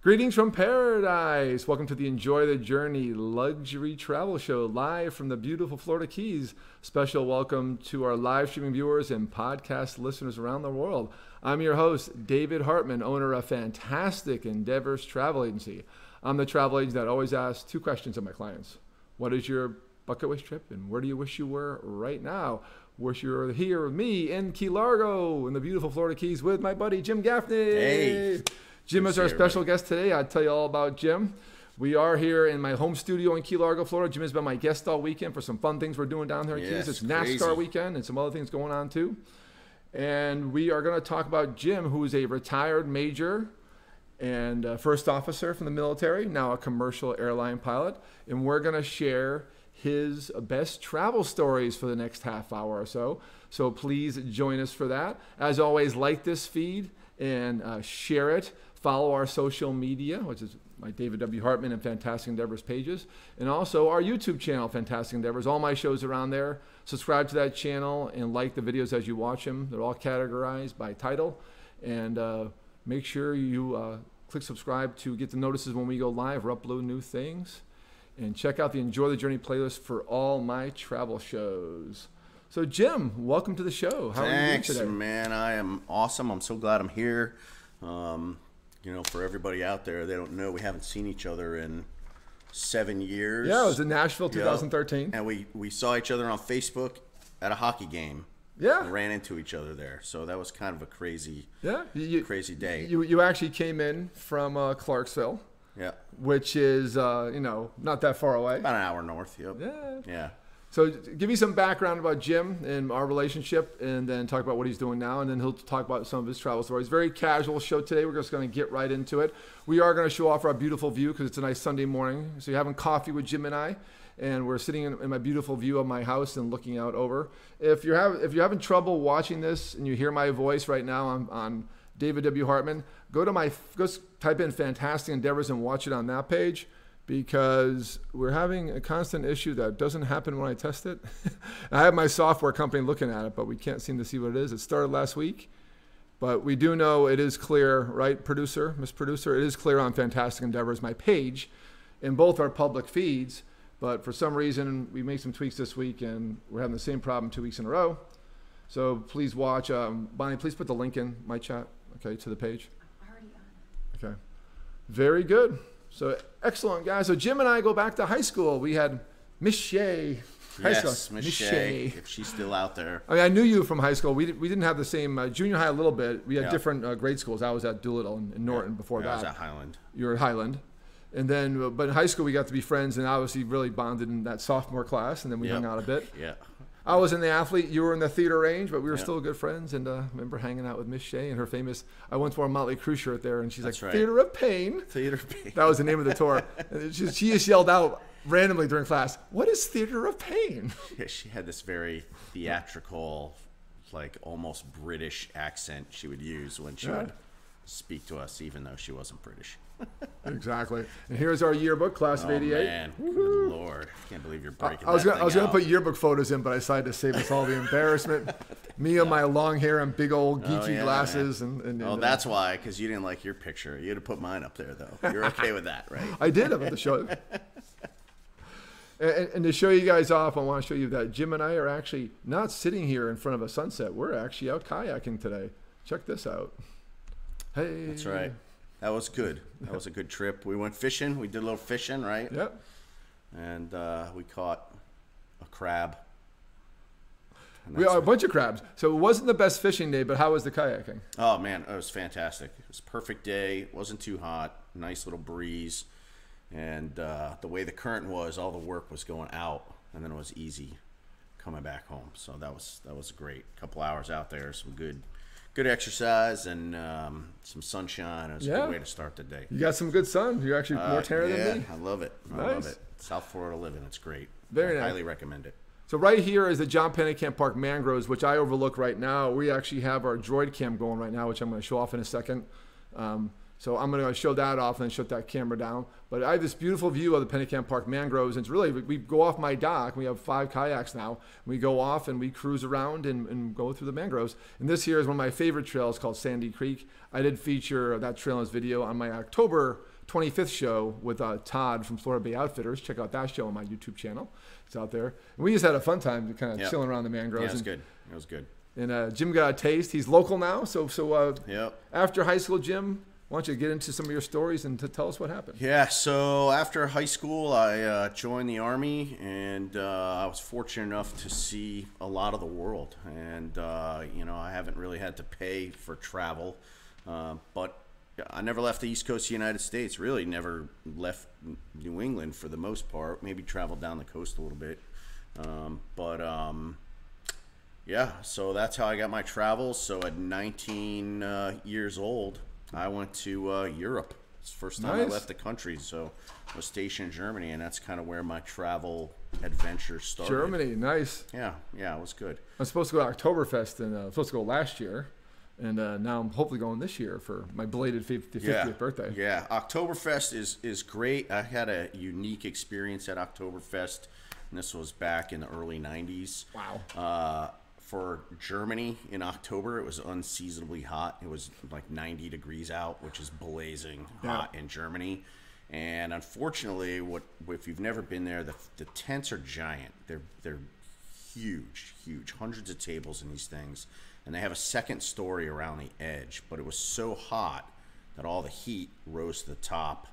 Greetings from paradise. Welcome to the Enjoy the Journey luxury travel show live from the beautiful Florida Keys. Special welcome to our live streaming viewers and podcast listeners around the world. I'm your host, David Hartman, owner of Fantastic Endeavors Travel Agency. I'm the travel agent that always asks two questions of my clients. What is your bucket list trip and where do you wish you were right now? Wish you were here with me in Key Largo in the beautiful Florida Keys with my buddy Jim Gafney. Hey. Jim is our special guest today. I'll tell you all about Jim. We are here in my home studio in Key Largo, Florida. Jim has been my guest all weekend for some fun things we're doing down there in Keys. It's NASCAR weekend and some other things going on too. And we are going to talk about Jim, who is a retired major and first officer from the military, now a commercial airline pilot. And we're going to share his best travel stories for the next half hour or so. So please join us for that. As always, like this feed and share it. Follow our social media, which is my David W. Hartman and Fantastic Endeavors pages, and also our YouTube channel, Fantastic Endeavors. All my shows are on there. Subscribe to that channel and like the videos as you watch them. They're all categorized by title. And make sure you click subscribe to get the notices when we go live or upload new things. And check out the Enjoy the Journey playlist for all my travel shows. So, Jim, welcome to the show. How are you doing today? Thanks, man. I am awesome. I'm so glad I'm here. You know, for everybody out there, they don't know we haven't seen each other in 7 years. Yeah, it was in Nashville, 2013. And we saw each other on Facebook at a hockey game. Yeah. And ran into each other there. So that was kind of a crazy, crazy day. You actually came in from Clarksville. Yeah. Which is, not that far away. About an hour north, yep. Yeah. Yeah. So give me some background about Jim and our relationship, and then talk about what he's doing now, and then he'll talk about some of his travel stories. Very casual show today. We're just going to get right into it. We are going to show off our beautiful view because it's a nice Sunday morning. So you're having coffee with Jim and I, and we're sitting in my beautiful view of my house and looking out over. If you're having trouble watching this and you hear my voice right now on David W. Hartman, go type in Fantastic Endeavors and watch it on that page, because we're having a constant issue that doesn't happen when I test it. I have my software company looking at it, but we can't seem to see what it is. It started last week, but we do know it is clear, right, producer, Miss Producer? It is clear on Fantastic Endeavors, my page, in both our public feeds, but for some reason we made some tweaks this week and we're having the same problem 2 weeks in a row. So please watch. Bonnie, please put the link in my chat, okay, to the page. I'm already on it. Okay. Very good. So excellent, guys. So Jim and I go back to high school. We had Miss Shea. Yes, Miss Shea, if she's still out there. I mean, I knew you from high school. We didn't have the same junior high a little bit. We had different grade schools. I was at Doolittle and Norton before that. I was at Highland. You were at Highland. And then, but in high school, we got to be friends and obviously really bonded in that sophomore class. And then we hung out a bit. Yeah. I was in the athlete, you were in the theater range, but we were still good friends. And I remember hanging out with Miss Shea and her famous, I once wore a Motley Crue shirt there, and she's like, Theater of Pain. Theater of Pain. That was the name of the tour. And she just yelled out randomly during class, what is Theater of Pain? Yeah, she had this very theatrical, like almost British accent she would use when she would speak to us, even though she wasn't British. Exactly. And here's our yearbook, class of '88. Man, good Lord. I can't believe you're breaking I was that going to put yearbook photos in, but I decided to save us all the embarrassment. Me and my long hair and big old geeky glasses. And that's why, because you didn't like your picture. You'd have put mine up there, though. You're okay with that, right? I did about the show. And to show you guys off, I want to show you that Jim and I are actually not sitting here in front of a sunset. We're actually out kayaking today. Check this out. Hey. That's right. That was good. That was a good trip. We went fishing. We did a little fishing, right? Yep. And we caught a crab. We are a bunch of crabs. So it wasn't the best fishing day, but how was the kayaking? Oh, man, it was fantastic. It was a perfect day. It wasn't too hot. Nice little breeze. And the way the current was, all the work was going out, and then it was easy coming back home. So that was great. A couple hours out there, some good exercise, and some sunshine. It was a good way to start the day. You got some good sun. You're actually more tan than me. I love it. I love it. South Florida living, it's great. Very nice. Highly recommend it. So right here is the John Pennekamp Park Mangroves, which I overlook right now. We actually have our droid cam going right now, which I'm going to show off in a second. So I'm going to show that off and then shut that camera down. But I have this beautiful view of the Pennekamp Park Mangroves. And it's really, we go off my dock. We have 5 kayaks now. We go off and we cruise around and go through the mangroves. And this here is one of my favorite trails called Sandy Creek. I did feature that trail in this video on my October 25th show with Todd from Florida Bay Outfitters. Check out that show on my YouTube channel. It's out there. And we just had a fun time kind of chilling around the mangroves. Yeah, it was good. It was good. And Jim got a taste. He's local now. So after high school, Jim, why don't you get into some of your stories and to tell us what happened? Yeah, so after high school, I joined the Army, and I was fortunate enough to see a lot of the world. And, I haven't really had to pay for travel, but I never left the East Coast of the United States, really never left New England for the most part, maybe traveled down the coast a little bit. So that's how I got my travels. So at 19 years old, I went to Europe. It's the first time I left the country, so I was stationed in Germany, and that's kind of where my travel adventure started. Germany, nice. Yeah, it was good. I was supposed to go to Oktoberfest, and I was supposed to go last year, and now I'm hopefully going this year for my belated 50th birthday. Yeah, Oktoberfest is great. I had a unique experience at Oktoberfest, and this was back in the early 90s. Wow. For Germany in October, it was unseasonably hot. It was like 90 degrees out, which is blazing hot in Germany. And unfortunately, if you've never been there, the tents are giant. They're huge, hundreds of tables in these things, and they have a second story around the edge. But it was so hot that all the heat rose to the top,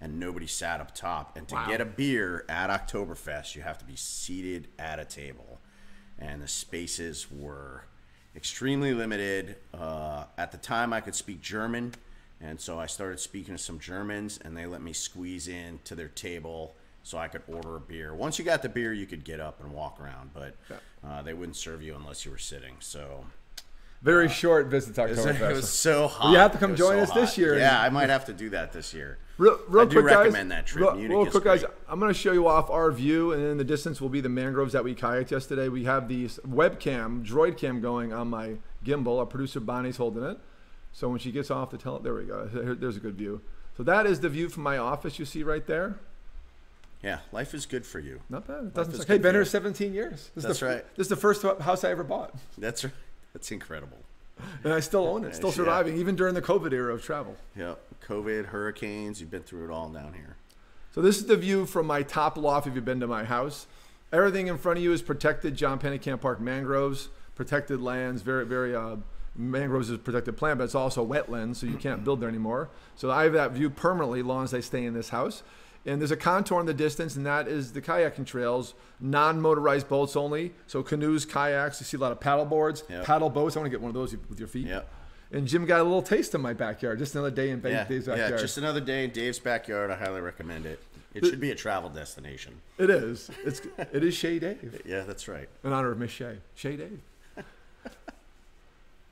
and nobody sat up top. And to get a beer at Oktoberfest, you have to be seated at a table. And the spaces were extremely limited. At the time, I could speak German, and so I started speaking to some Germans, and they let me squeeze in to their table so I could order a beer. Once you got the beer, you could get up and walk around, but they wouldn't serve you unless you were sitting. So very short visit to Oktoberfest. It was so hot. Well, you have to come join us this year. Yeah, I might have to do that this year. Real I do quick, recommend guys, that trip. Real quick, guys, I'm going to show you off our view, and in the distance will be the mangroves that we kayaked yesterday. We have the webcam, droid cam going on my gimbal. Our producer Bonnie's holding it. So when she gets off the there we go. There's a good view. So that is the view from my office you see right there. Yeah, life is good for you. Not bad. It doesn't. Hey, been here 17 years. That's right. This is the first house I ever bought. That's right. That's incredible. And I still own it, still surviving, even during the COVID era of travel. Yeah, COVID, hurricanes, you've been through it all down here. So this is the view from my top loft if you've been to my house. Everything in front of you is protected John Pennekamp Park mangroves, protected lands, mangroves is a protected plant, but it's also wetlands, so you can't build there anymore. So I have that view permanently as long as I stay in this house. And there's a contour in the distance, and that is the kayaking trails, non-motorized boats only. So canoes, kayaks, you see a lot of paddle boards, paddle boats. I want to get one of those with your feet. Yep. And Jim got a little taste in my backyard. Just another day in Dave's backyard. Yeah, just another day in Dave's backyard. I highly recommend it. It should be a travel destination. It is. It is Shay Dave. Yeah, that's right. In honor of Miss Shay. Shay Dave.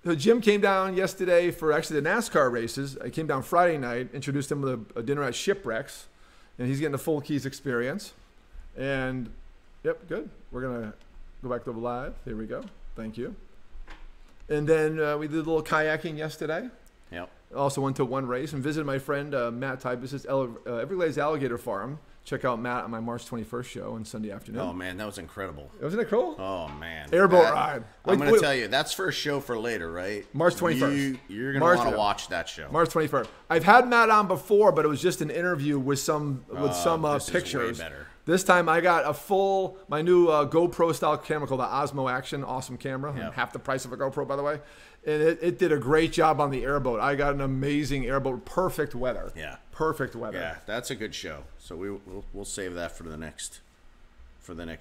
So Jim came down yesterday for actually the NASCAR races. I came down Friday night, introduced him with a dinner at Shipwrecks. And he's getting a full Keys experience. And, yep, good. We're going to go back to the live. There we go. Thank you. And then we did a little kayaking yesterday. Yep. Also went to one race and visited my friend Matt Typus' Everglades Alligator Farm. Check out Matt on my March 21st show on Sunday afternoon. Oh, man, that was incredible. Wasn't it cool? Oh, man. Airboat ride. I'm going to tell you, that's for a show for later, right? March 21st. You're going to want to watch that show. March 21st. I've had Matt on before, but it was just an interview with some this pictures. Is way better. This time I got my new GoPro style camera called the Osmo Action. Awesome camera. Yep. Half the price of a GoPro, by the way. And it did a great job on the airboat. I got an amazing airboat. Perfect weather. Yeah. Perfect weather. Yeah, that's a good show. So we'll save that for the next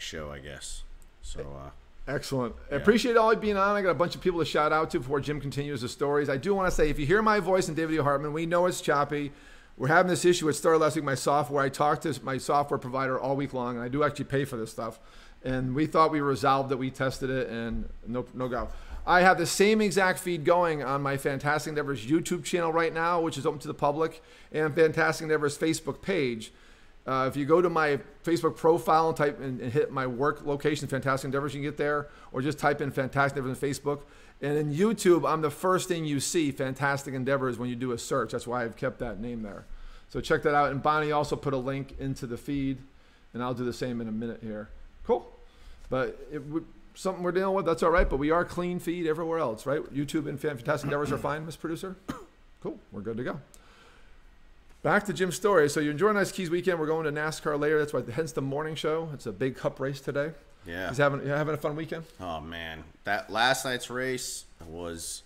show, I guess. So excellent. I appreciate all you being on. I got a bunch of people to shout out to before Jim continues the stories. I do want to say, if you hear my voice and David E. Hartman, we know it's choppy. We're having this issue. It started last week. My software. I talked to my software provider all week long, and I do actually pay for this stuff. And we thought we resolved it. We tested it, and no go. I have the same exact feed going on my Fantastic Endeavors YouTube channel right now, which is open to the public, and Fantastic Endeavors Facebook page. If you go to my Facebook profile and type and hit my work location, Fantastic Endeavors, you can get there, or just type in Fantastic Endeavors on Facebook. And in YouTube, I'm the first thing you see, Fantastic Endeavors, when you do a search. That's why I've kept that name there. So check that out. And Bonnie also put a link into the feed, and I'll do the same in a minute here. Cool. But something we're dealing with, that's all right. But we are clean feed everywhere else, right? YouTube and Fantastic Endeavors are fine, Miss Producer? Cool. We're good to go. Back to Jim's story. So you're enjoying a nice Keys weekend. We're going to NASCAR later. That's why, hence the morning show. It's a big cup race today. Yeah. You're having a fun weekend? Oh, man. That last night's race was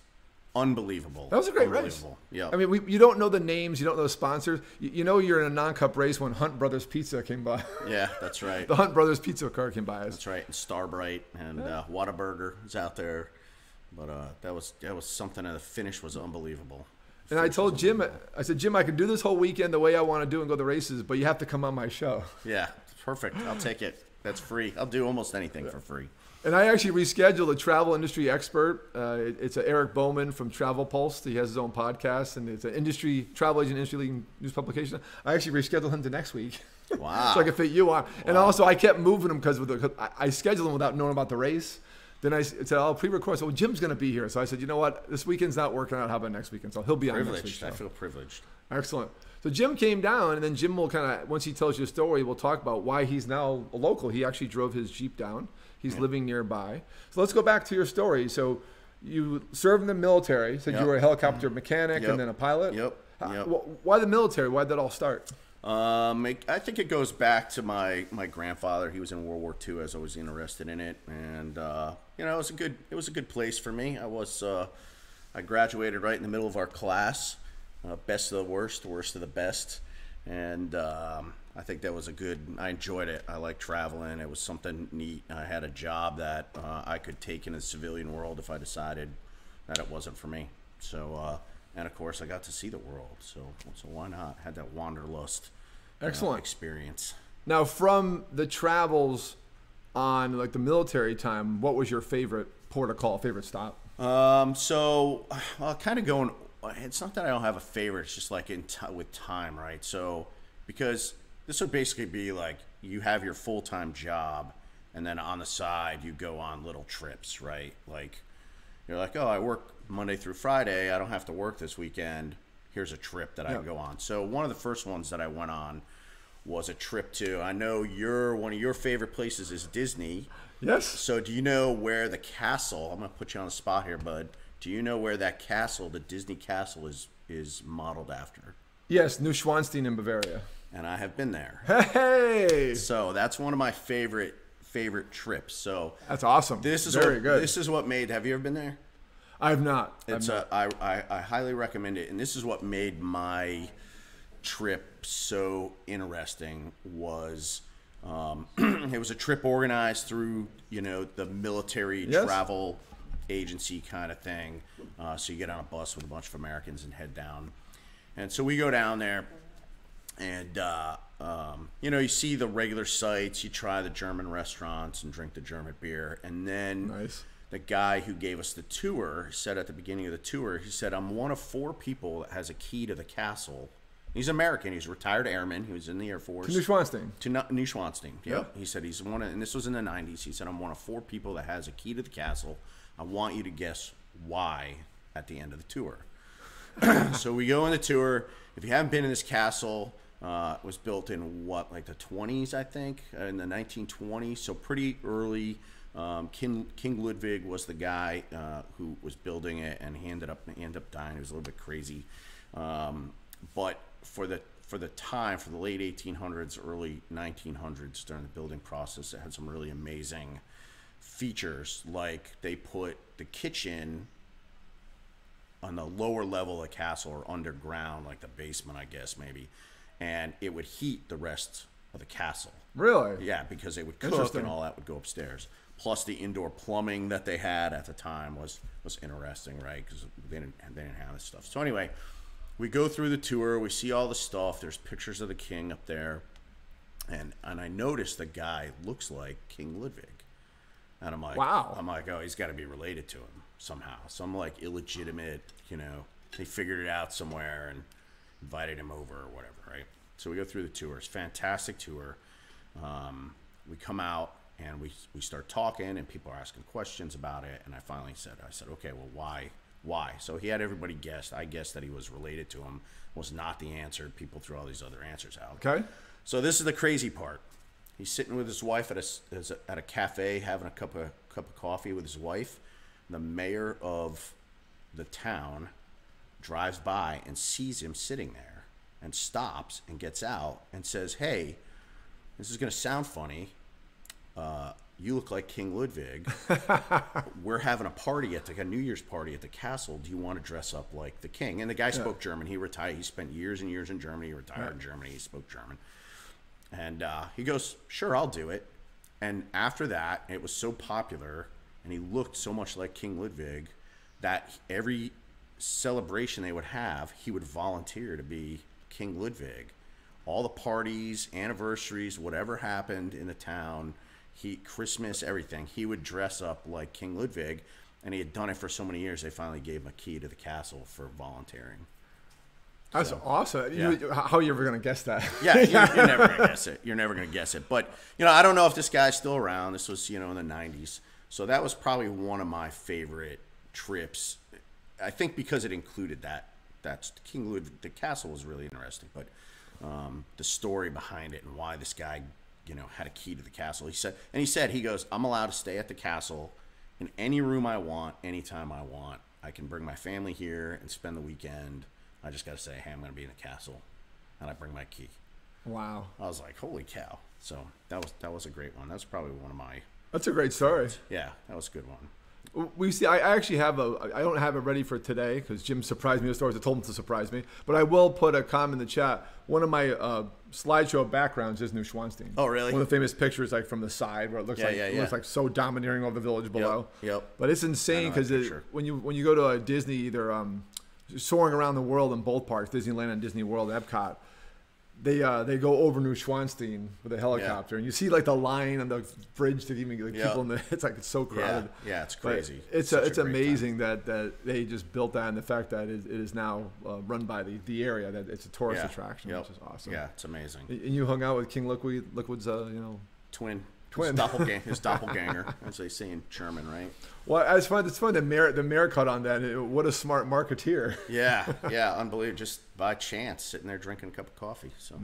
unbelievable. That was a great race. Yeah. I mean, you don't know the names. You don't know the sponsors. You know you're in a non-cup race when Hunt Brothers Pizza came by. Yeah, that's right. The Hunt Brothers Pizza car came by. That's right. And Starbright and Whataburger is out there. But that was something, and the finish was unbelievable. And I told Jim, I said, Jim, I can do this whole weekend the way I want to do and go to the races, but you have to come on my show. Yeah, perfect. I'll take it. That's free. I'll do almost anything for free. And I actually rescheduled a travel industry expert. It's Eric Bowman from Travel Pulse. He has his own podcast, and it's an travel agent, industry leading news publication. I actually rescheduled him to next week. Wow. So I could fit you on. Wow. And also, I kept moving him because I scheduled him without knowing about the race. Then I said, I'll pre-record. So Jim's going to be here. So I said, you know what? This weekend's not working out. How about next weekend? So he'll be on next week. I feel privileged. Excellent. So Jim came down, and then Jim will kind of, once he tells you a story, we'll talk about why he's now a local. He actually drove his Jeep down. He's living nearby. So let's go back to your story. So you served in the military. Said you were a helicopter mechanic and then a pilot. Yep. Why the military? Why did that all start? I think it goes back to my grandfather. He was in World War II. I was always interested in it, and it was a good place for me. I graduated right in the middle of our class, best of the worst of the best, and I think that was I enjoyed it. I liked traveling. It was something neat. I had a job that I could take in the civilian world if I decided that it wasn't for me. So. And of course, I got to see the world, so why not? Had that wanderlust experience. Now, from the travels on like the military time, what was your favorite port of call, favorite stop? So kind of going. It's not that I don't have a favorite. It's just like with time, right? So because this would basically be like you have your full-time job, and then on the side you go on little trips, right? Like you're like, oh, I work Monday through Friday. I don't have to work this weekend. Here's a trip that I can go on. So one of the first ones that I went on was a trip to, I know one of your favorite places is Disney. Yes. So do you know where the castle, I'm going to put you on the spot here, bud. Do you know where that castle, the Disney castle, is modeled after? Yes, Neuschwanstein in Bavaria. And I have been there. Hey! So that's one of my favorite trips. So that's awesome. This is very good. This is what made, have you ever been there? I have not. I highly recommend it, and this is what made my trip so interesting. Was it was a trip organized through the military travel agency kind of thing. So you get on a bus with a bunch of Americans and head down, and so we go down there, and you see the regular sights. You try the German restaurants and drink the German beer, and then nice. The guy who gave us the tour said at the beginning of the tour, he said, I'm one of 4 people that has a key to the castle. He's American. He's a retired airman. He was in the Air Force. To Neuschwanstein. To Neuschwanstein, yeah. He said he's one of, and this was in the 90s. He said, I'm one of 4 people that has a key to the castle. I want you to guess why at the end of the tour. So we go on the tour. If you haven't been in this castle, it was built in like the 20s, I think, in the 1920s. So pretty early. King Ludwig was the guy who was building it, and he ended up dying. He was a little bit crazy, but for the time, for the late 1800s, early 1900s, during the building process, it had some really amazing features. Like they put the kitchen on the lower level of the castle, or underground, like the basement, I guess maybe, and it would heat the rest of the castle. Really? Yeah, because they would cook and all that would go upstairs. Plus, the indoor plumbing that they had at the time was interesting, right? Because they didn't have this stuff. So anyway, we go through the tour. We see all the stuff. There's pictures of the king up there, and I noticed the guy looks like King Ludwig, and I'm like, wow. I'm like, oh, he's got to be related to him somehow. Some like illegitimate, they figured it out somewhere and invited him over or whatever, right? So we go through the tour. It's a fantastic tour. We come out. And we start talking, and people are asking questions about it. And I finally said, okay, well, why? So he had everybody guessed. I guessed that he was related to him. Was not the answer. People threw all these other answers out. Okay. So this is the crazy part. He's sitting with his wife at a cafe, having a cup of coffee with his wife. The mayor of the town drives by and sees him sitting there and stops and gets out and says, "Hey, this is going to sound funny. You look like King Ludwig. We're having a party at a New Year's party at the castle. Do you want to dress up like the king?" And the guy spoke German. He retired. He spent years and years in Germany. He retired in Germany. He spoke German. And he goes, "Sure, I'll do it." And after that, it was so popular, and he looked so much like King Ludwig that every celebration they would have, he would volunteer to be King Ludwig. All the parties, anniversaries, whatever happened in the town, Christmas, everything, he would dress up like King Ludwig, and he had done it for so many years. They finally gave him a key to the castle for volunteering. That's awesome. How are you ever going to guess that? Yeah, you're never going to guess it. You're never going to guess it. But I don't know if this guy's still around. This was in the 90s, so that was probably one of my favorite trips. I think because it included that. That's King Ludwig. The castle was really interesting, but the story behind it and why this guy had a key to the castle. He said, he goes, "I'm allowed to stay at the castle in any room I want, anytime I want. I can bring my family here and spend the weekend. I just got to say, hey, I'm going to be in the castle, and I bring my key." Wow. I was like, holy cow. So that was a great one. That's probably one of my... That's a great story. Yeah, that was a good one. I actually have I don't have it ready for today because Jim surprised me with stories. I told him to surprise me. But I will put a comment in the chat. One of my slideshow backgrounds is Neuschwanstein. Oh, really? One of the famous pictures, like from the side, where it looks it looks like so domineering over the village below. Yep. But it's insane because when you go to a Disney, either soaring around the world in both parks, Disneyland and Disney World, Epcot, they go over Neuschwanstein with a helicopter, and you see like the line on the bridge to even get people in the. It's so crowded. Yeah, it's crazy. But it's amazing that they just built that, and the fact that it is now run by the area, that it's a tourist attraction, which is awesome. Yeah, it's amazing. And you hung out with King Liquid's twin. His doppelganger, as they say in German, right? Well, it's fun. It's fun. The mayor cut on that. What a smart marketeer. Yeah, unbelievable. Just by chance, sitting there drinking a cup of coffee. So,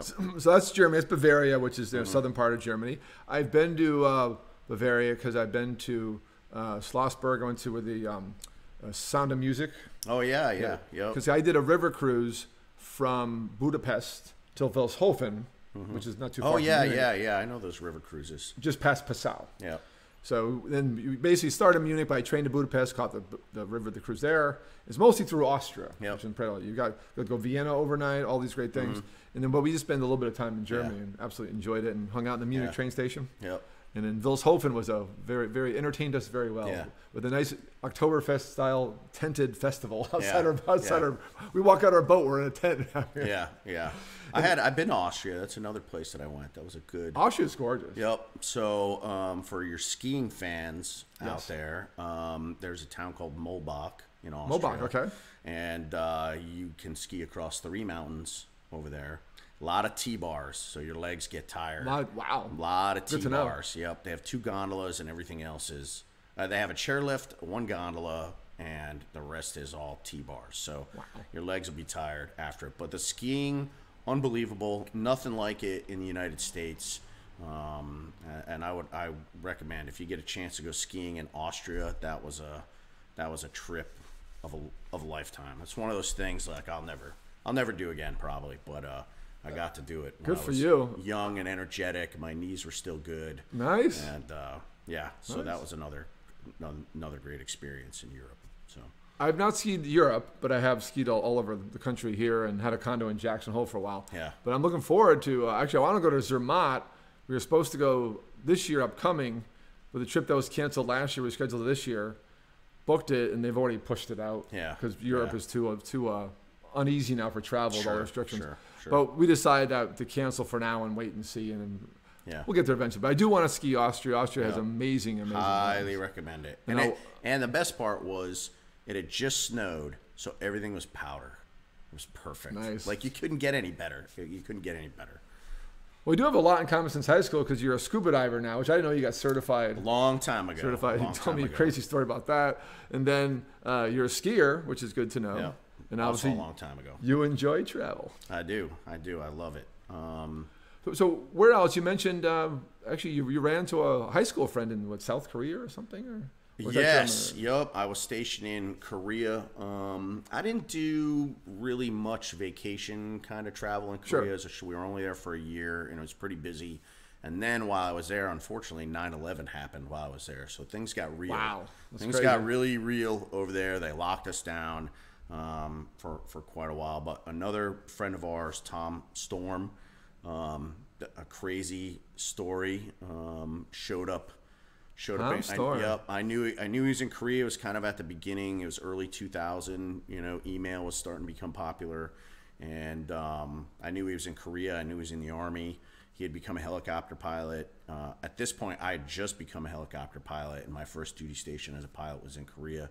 so that's Germany. It's Bavaria, which is the southern part of Germany. I've been to Bavaria because I've been to Schlossberg. I went to the Sound of Music. Oh yeah. Because I did a river cruise from Budapest till Vilshofen. Which is not too far. Oh yeah. I know those river cruises. Just past Passau. Yeah. So then you basically start in Munich, but I trained to Budapest, caught the river, the cruise there. It's mostly through Austria, which is incredible. You got to go Vienna overnight, all these great things. And then, but we just spent a little bit of time in Germany and absolutely enjoyed it, and hung out in the Munich train station. Yep. And then Vilshofen was very, very entertained us very well with a nice Oktoberfest style tented festival outside our. We walk out our boat, we're in a tent. Yeah. I've been to Austria. That's another place that I went. That was a good. Austria's gorgeous. Yep. So for your skiing fans out there, there's a town called Mulbach in Austria. Mulbach, okay. And you can ski across 3 mountains over there. A lot of T-bars, so your legs get tired. Wow. A lot of T-bars. Yep. They have 2 gondolas, and everything else is. They have a chairlift, 1 gondola, and the rest is all T-bars. So your legs will be tired after it. But the skiing, unbelievable. Nothing like it in the United States. And I recommend, if you get a chance to go skiing in Austria, that was a trip of a lifetime. It's one of those things like I'll never do again probably, but I got to do it when good for you. Young and energetic. My knees were still good. Nice. And so that was another great experience in Europe. So I've not skied Europe, but I have skied all over the country here and had a condo in Jackson Hole for a while. Yeah. But I'm looking forward to actually I want to go to Zermatt. We were supposed to go this year upcoming, but the trip that was canceled last year was scheduled this year. Booked it, and they've already pushed it out. Yeah. Because Europe is too uneasy now for travel with all the restrictions. Sure. But we decided to cancel for now and wait and see, and we'll get there eventually. But I do want to ski Austria. Austria has amazing highly recommend it. And the best part was it had just snowed, so everything was powder. It was perfect. Nice. Like you couldn't get any better. Well, we do have a lot in common since high school because you're a scuba diver now, which I didn't know you got certified. A long time ago. You told me a crazy story about that. And then you're a skier, which is good to know. Yeah. And also a long time ago. You enjoy travel. I do. I love it. So where else? You mentioned actually you ran into a high school friend in South Korea or something, or Yes, yep. I was stationed in Korea. I didn't do really much vacation kind of travel in Korea. So we were only there for a year, and it was pretty busy. And then while I was there, unfortunately, 9/11 happened while I was there. So things got real. Wow. Things got really real over there. They locked us down for quite a while. But another friend of ours, Tom Storm, a crazy story, showed up. I knew he was in Korea. It was kind of at the beginning. It was early 2000. Email was starting to become popular, and I knew he was in Korea. I knew he was in the Army. He had become a helicopter pilot. At this point, I had just become a helicopter pilot, and my first duty station as a pilot was in Korea.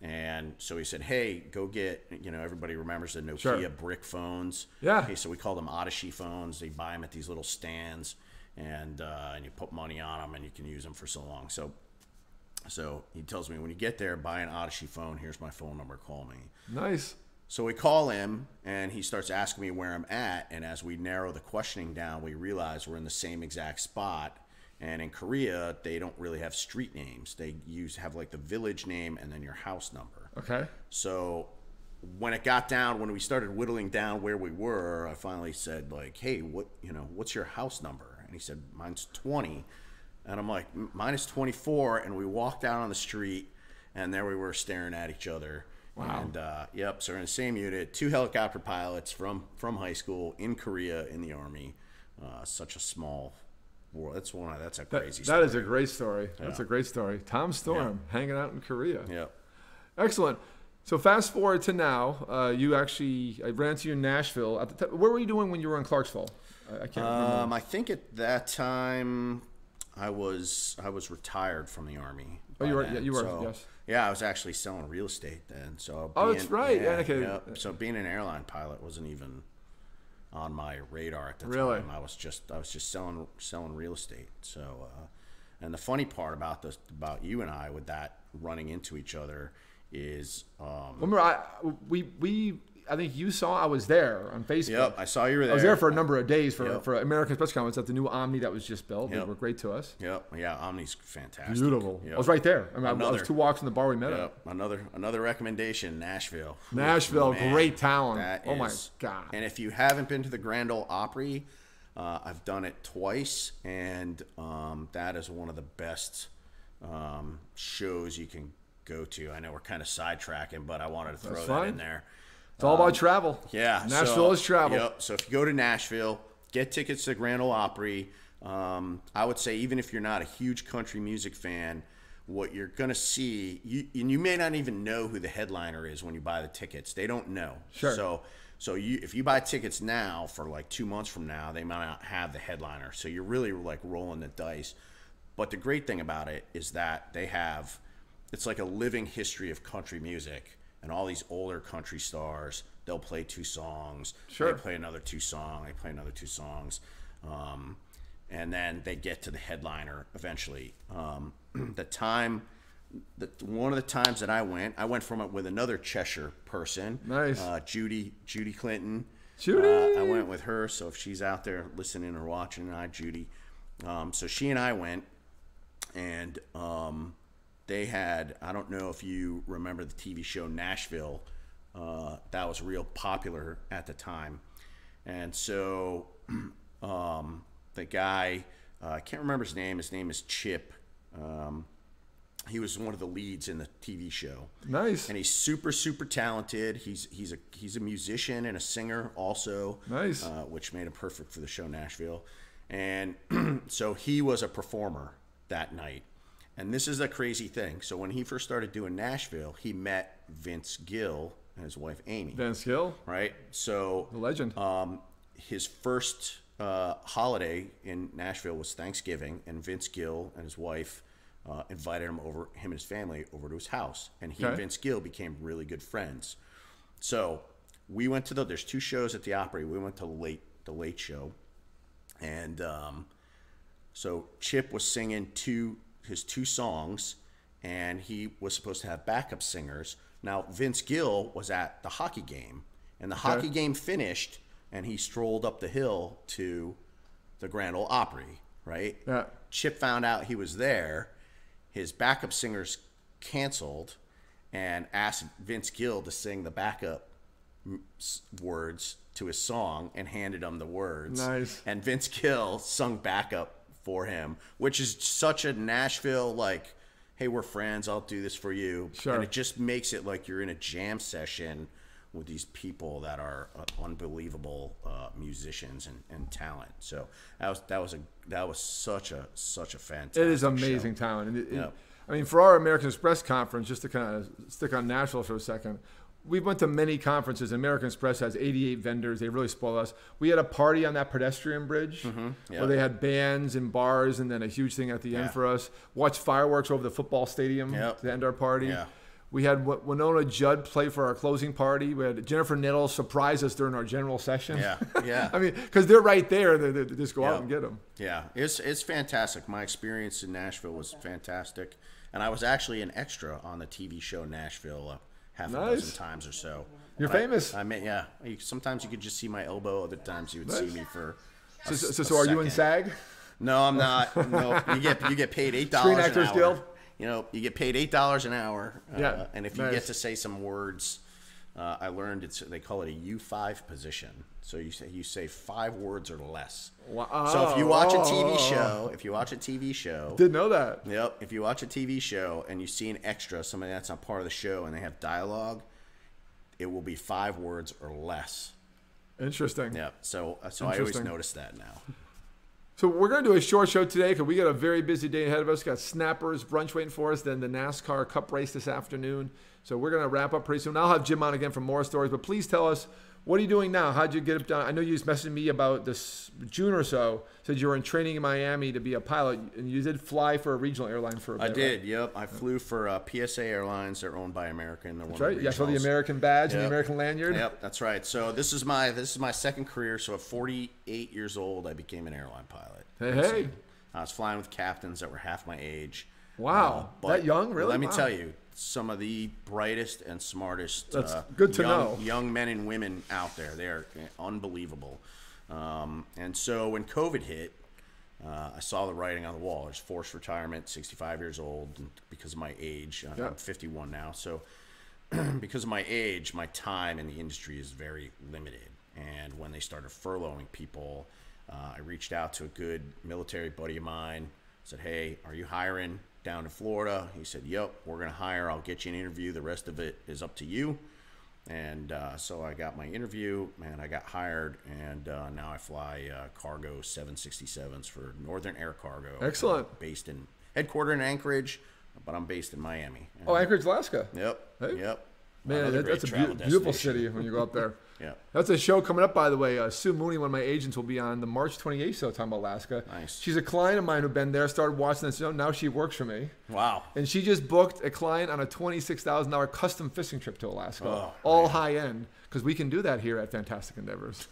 And so he said, "Hey, go get." Everybody remembers the Nokia brick phones. Yeah. Okay, so we called them Odyssey phones. They buy them at these little stands. And you put money on them, and you can use them for so long. So he tells me, when you get there, buy an Odyssey phone. Here's my phone number. Call me. Nice. So we call him, and he starts asking me where I'm at. And as we narrow the questioning down, we realize we're in the same exact spot. And in Korea, they don't really have street names. They have like the village name and then your house number. Okay. So when we started whittling down where we were, I finally said, like, "Hey, what's your house number?" And he said, "Mine's 20." And I'm like, "Mine is 24." And we walked out on the street, and there we were staring at each other. Wow. And yep, so we're in the same unit, 2 helicopter pilots from high school in Korea in the Army. Such a small world. That's a crazy story. That is a great story. Yeah. That's a great story. Tom Storm hanging out in Korea. Yep. Excellent. So fast forward to now. I ran into you in Nashville. What were you doing when you were in Clarksville? I can't remember. I think at that time I was retired from the Army. Oh, you were. Yeah, you were. So, yes. Yeah, I was actually selling real estate then. So. That's right. Yeah. Okay. Yep. So being an airline pilot wasn't even on my radar at the really? time. I was just selling real estate. So, and the funny part about you and I with that running into each other is. Remember, I think you saw I was there on Facebook. Yep, I saw you were there. I was there for a number of days for American Press Conference at the new Omni that was just built. They were great to us. Yep, yeah, Omni's fantastic. Beautiful. Yep. I was right there. I was 2 walks in the bar we met at. Another recommendation, Nashville. Nashville, great talent. My God. And if you haven't been to the Grand Ole Opry, I've done it twice, and that is one of the best shows you can go to. I know we're kind of sidetracking, but I wanted to throw that in there. It's all about travel. Yeah. Nashville is travel. Yep. So if you go to Nashville, get tickets to Grand Ole Opry. I would say even if you're not a huge country music fan, what you're going to see, you may not even know who the headliner is when you buy the tickets. They don't know. Sure. So if you buy tickets now for like 2 months from now, they might not have the headliner. So you're really like rolling the dice. But the great thing about it is that it's like a living history of country music. And all these older country stars, they'll play 2 songs. Sure. They play another 2 songs. They play another 2 songs. And then they get to the headliner eventually. One of the times that I went from it with another Cheshire person. Nice. Judy Clinton. Judy! I went with her, so if she's out there listening or watching, hi, Judy. So she and I went, and they had, I don't know if you remember the TV show Nashville, that was real popular at the time. And so the guy, I can't remember his name is Chip. He was one of the leads in the TV show. Nice. And he's super, super talented. He's a musician and a singer also. Nice. Which made him perfect for the show Nashville. And so he was a performer that night. And this is a crazy thing. So when he first started doing Nashville, he met Vince Gill and his wife Amy. Vince Gill, right? So the legend. His first holiday in Nashville was Thanksgiving, and Vince Gill and his wife invited him and his family over to his house, and he and Vince Gill became really good friends. So we went to there's 2 shows at the Opry. We went to the late show, and so Chip was singing his 2 songs, and he was supposed to have backup singers. Now, Vince Gill was at the hockey game, and the hockey game finished, and he strolled up the hill to the Grand Ole Opry, right? Yeah. Chip found out he was there. His backup singers canceled and asked Vince Gill to sing the backup words to his song and handed him the words. Nice. And Vince Gill sung backup for him, which is such a Nashville, like, hey, we're friends, I'll do this for you. Sure. And it just makes it like you're in a jam session with these people that are unbelievable musicians and talent. So that was such a fantastic. It is amazing show. talent. Yep. I mean, for our American Express conference, just to kind of stick on Nashville for a second, we went to many conferences. American Express has 88 vendors. They really spoil us. We had a party on that pedestrian bridge where they had bands and bars and then a huge thing at the end for us. Watched fireworks over the football stadium to end our party. Yeah. We had Winona Judd play for our closing party. We had Jennifer Nettles surprise us during our general session. Yeah. I mean, because they're right there. They just go out and get them. Yeah, it's fantastic. My experience in Nashville was fantastic. And I was actually an extra on the TV show Nashville half a dozen times or so. You're famous. I mean, sometimes you could just see my elbow. Other times you would see me for So are you in SAG? No, I'm not. No, you get paid $8 Screen an Actors hour. Guild? You know, you get paid $8 an hour. Yeah. And if you get to say some words, I learned they call it a U5 position. So you say 5 words or less. Wow. So if you watch a TV show, didn't know that. Yep. If you watch a TV show and you see an extra, somebody that's not part of the show, and they have dialogue, it will be 5 words or less. Interesting. Yep. So I always notice that now. So we're going to do a short show today because we got a very busy day ahead of us. Got Snappers brunch waiting for us, then the NASCAR Cup race this afternoon. So we're going to wrap up pretty soon. I'll have Jim on again for more stories, but please tell us, what are you doing now? How'd you get up done? I know you just messaged me about this June or so. Said you were in training in Miami to be a pilot, and you did fly for a regional airline for a bit. I did. Right? Yep. I flew for PSA Airlines. They're owned by American. They're that's right. Yeah. So the American badge and the American lanyard. Yep. That's right. So this is my second career. So at 48 years old, I became an airline pilot. Hey. I was flying with captains that were half my age. Wow. That young, really? Let me tell you, some of the brightest and smartest That's good to know. Young men and women out there. They're unbelievable. And so when COVID hit, I saw the writing on the wall. There's forced retirement, 65 years old, and because of my age. I'm 51 now. So because of my age, my time in the industry is very limited. And when they started furloughing people, I reached out to a good military buddy of mine, said, hey, are you hiring down in Florida? He said, yep, we're going to hire. I'll get you an interview. The rest of it is up to you. And so I got my interview, and I got hired, and now I fly cargo 767s for Northern Air Cargo. Excellent. Headquartered in Anchorage, but I'm based in Miami. Oh, Anchorage, Alaska. Yep. Hey. Yep. Man, that's a beautiful city when you go up there. Yeah. That's a show coming up, by the way. Sue Mooney, one of my agents, will be on the March 28th show talking about Alaska. Nice. She's a client of mine who's been there, started watching this show. Now she works for me. Wow. And she just booked a client on a $26,000 custom fishing trip to Alaska. High end, because we can do that here at Fantastic Endeavors.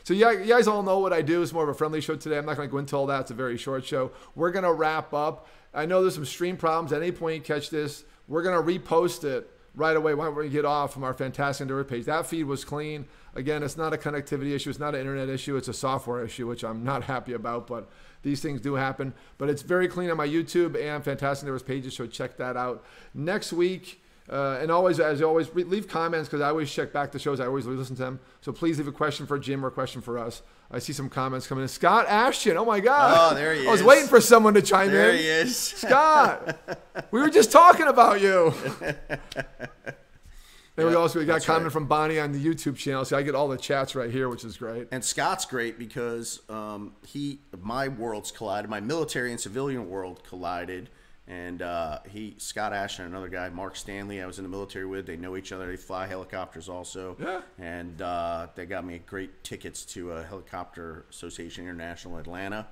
So you guys all know what I do. It's more of a friendly show today. I'm not going to go into all that. It's a very short show. We're going to wrap up. I know there's some stream problems. At any point you catch this, we're going to repost it right away when we get off from our Fantastic Endeavor page. That feed was clean. Again, it's not a connectivity issue. It's not an internet issue. It's a software issue, which I'm not happy about, but these things do happen. But it's very clean on my YouTube and Fantastic Endeavors pages, so check that out. Next week, and always, as always, leave comments because I always check back the shows. I always listen to them. So please leave a question for Jim or a question for us. I see some comments coming in. Scott Ashton. Oh, my God. Oh, there he is. I was waiting for someone to chime in. There he is. Scott, we were just talking about you. And we got a comment from Bonnie on the YouTube channel. So I get all the chats right here, which is great. And Scott's great because my worlds collided. My military and civilian world collided. And Scott Ashton, another guy, Mark Stanley, I was in the military with. They know each other. They fly helicopters also. Yeah. And they got me great tickets to a Helicopter Association International Atlanta.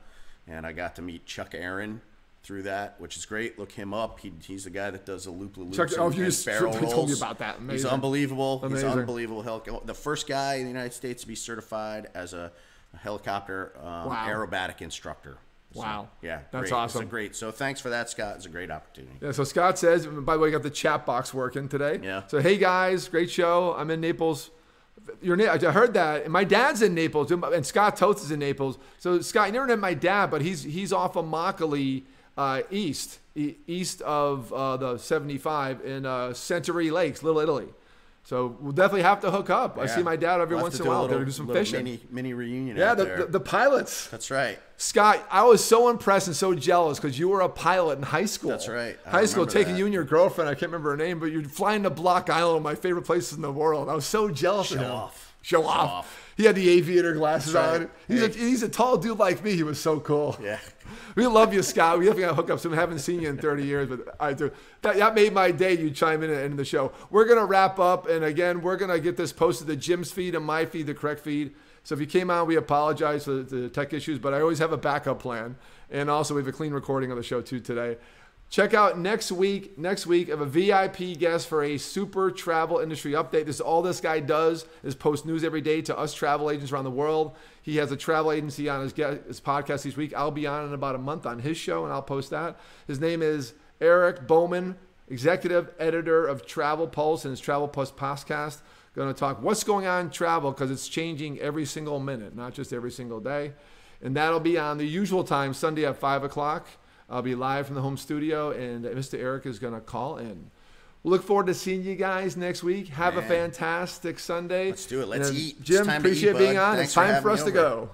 And I got to meet Chuck Aaron through that, which is great. Look him up. He's the guy that does the loop-the-loops and barrel rolls. Told me about that. Amazing. He's unbelievable. Amazing. He's unbelievable. The first guy in the United States to be certified as a helicopter aerobatic instructor. Wow. So, yeah. That's great. awesome. It's great. So thanks for that, Scott. It's a great opportunity. Yeah, so Scott says, by the way, got the chat box working today. Yeah. So, hey, guys, great show. I'm in Naples. I heard that. My dad's in Naples, and Scott Toth is in Naples. So, Scott, you never met my dad, but he's off of Immokalee east of the 75 in Century Lakes, Little Italy. So we'll definitely have to hook up. I see my dad every once in a while. They're do some fishing. Mini reunion. Yeah, out there. The pilots. That's right. Scott, I was so impressed and so jealous because you were a pilot in high school. That's right. High school, taking you and your girlfriend. I can't remember her name, but you're flying to Block Island, one of my favorite places in the world. I was so jealous of him. Show off. He had the aviator glasses on. He's a tall dude like me. He was so cool. Yeah. We love you, Scott. We definitely got to hook up soon. I haven't seen you in 30 years, but I do. That made my day. You chime in at the end of the show. We're going to wrap up. And again, we're going to get this posted to Jim's feed and my feed, the correct feed. So if you came on, we apologize for the tech issues, but I always have a backup plan. And also we have a clean recording of the show too today. Check out next week. I have a VIP guest for a super travel industry update. This is all this guy does is post news every day to us travel agents around the world. He has a travel agency on his podcast each week. I'll be on in about a month on his show, and I'll post that. His name is Eric Bowman, executive editor of Travel Pulse and his Travel Pulse podcast. Going to talk what's going on in travel because it's changing every single minute, not just every single day. And that'll be on the usual time, Sunday at 5 o'clock. I'll be live from the home studio, and Mr. Eric is going to call in. We look forward to seeing you guys next week. Have a fantastic Sunday. Let's do it. Let's eat. Jim, appreciate being on. It's time for us to go.